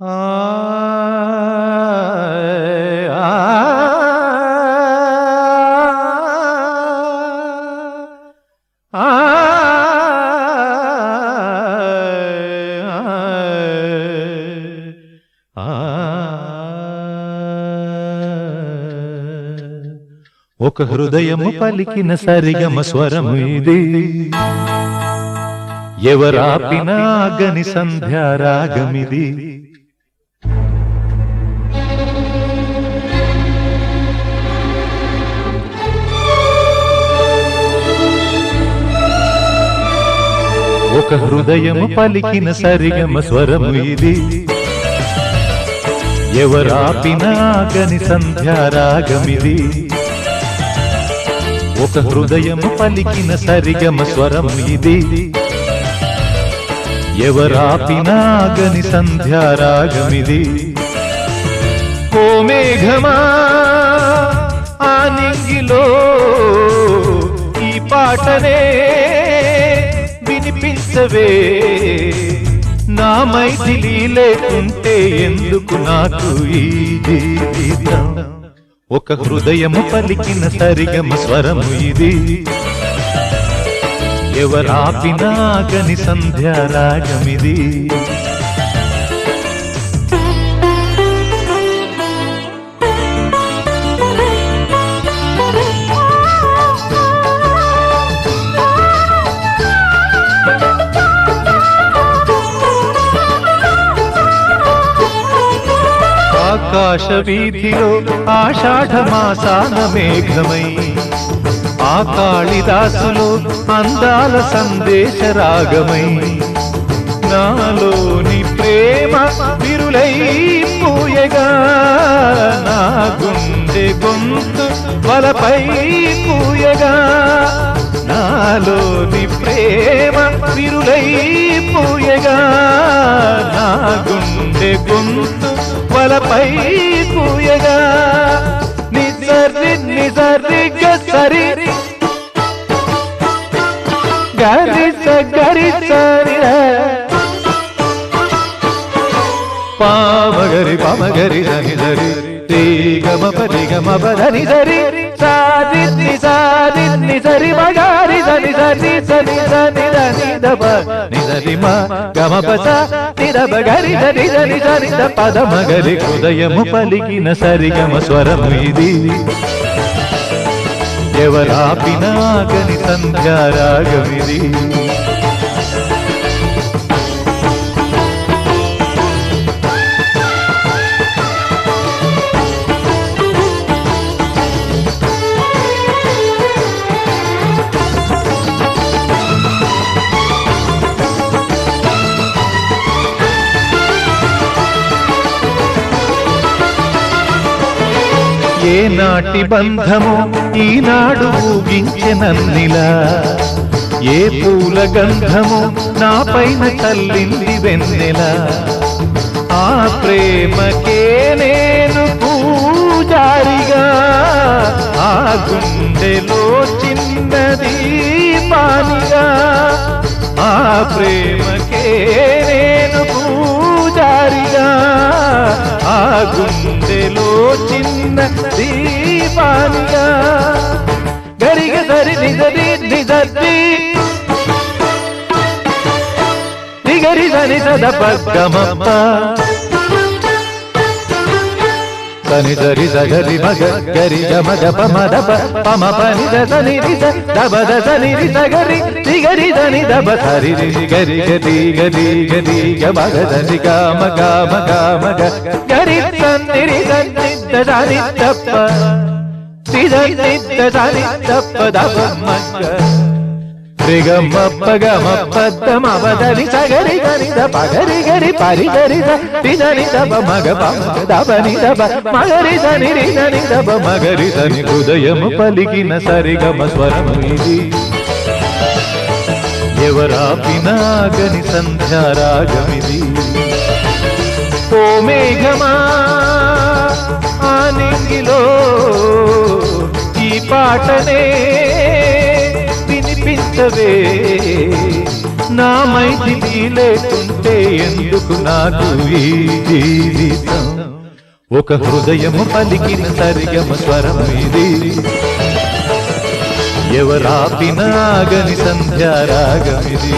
ఆ ఒక హృదయము పలికిన సరిగమ స్వరము ఇది, ఎవరాపినా గని సంధ్యారాగమిది. ఒక హృదయము పలికిన సరిగమ స్వరము ఇది, ఎవరాపినా గని సంధ్యారాగమిది. ఒక హృదయము పలికిన సరిగమ స్వరము ఇది, ఎవరాపినా గని సంధ్యారాగమిది. ఓ మేఘమా ఆ నింగిలో ఈ పాటనే వినిపించవే, నా మైథిలి లేకుంటే ఎందుకు నాకు ఈ జీవితం. ఒక హృదయము పలికిన సరిగమ స్వరము ఇది, ఎవరాపినా గని సంధ్యారాగమిది. ఆకాశ వీధిలో ఆషాఢ మాసాన మేఘమై, ఆ కాళిదాసులో అందాల సందేశ రాగమై, నాలోని ప్రేమ విరులై పూయగా, నా గుండె గొంతు వలపై పూయగా, నాలోని ప్రేమ విరులై పూయగా, నా గుండె గొంతు వలపై పూయగా. నిజరి నిజరి గరి గరి సరి సరి పామగరి పామగరి ధని ధరి తే గమ పరి గమ పదని ధరి సారి నిసారి నిసరి మగారి ధని ధరి సని ధని ధని దబ నిసరి మ గమ పస నిదబ గరి ధని ధని ధని ద పద మగరి. హృదయము పలికిన సరిగమ స్వరము ఇది, ఎవరాపినా గని సంధ్యారాగమిది. ఏ నాటి బంధము ఈనాడు ఊగించెనన్నిలా, ఏ పూల గంధము నా పైన చల్లింది వెన్నెల, ఆ ప్రేమకే నేను పూజారిగా, ఆ గుండెలో చిన్నది పానిగా, ఆ ప్రేమకే నేను పూజారిగా, ఆ గుండెలో చిన్న దీపానిగా. గరిగ సరి నిజరి నిజరి నిగరి సని సద పగ్గమప్ప సని సరి సగరి మగ గరి గమ గప మద పమ పని సని రిస దబ సని రిస గరి నిగరి సని దబ సరి రి గరి గరి గరి గరి గమ గరి గమ గమ గమ గరి సని రి సని దని దప సిదని దని దప దబ మగ రిగమ పగమ పదమ బదని సగరి గని దప గరి గరి పరి గరి సని దబ మగ పమ దబని దబ మగరి సని రి సని దబ మగరి సని. హృదయము పలికిన సరిగమ స్వరము ఇది, ఎవరాపినా గని సంధ్యారాగమిది. ఓ మేఘమా ఆ నింగిలో ఈ పాటనే వినిపించవే, నా మైథిలి లేకుంటే ఎందుకు నాకు ఈ జీవితం ఒక హృదయము పలికిన సరిగమ స్వరం ఇది ఎవరాపిన ఆగని సంధ్యారాగమిది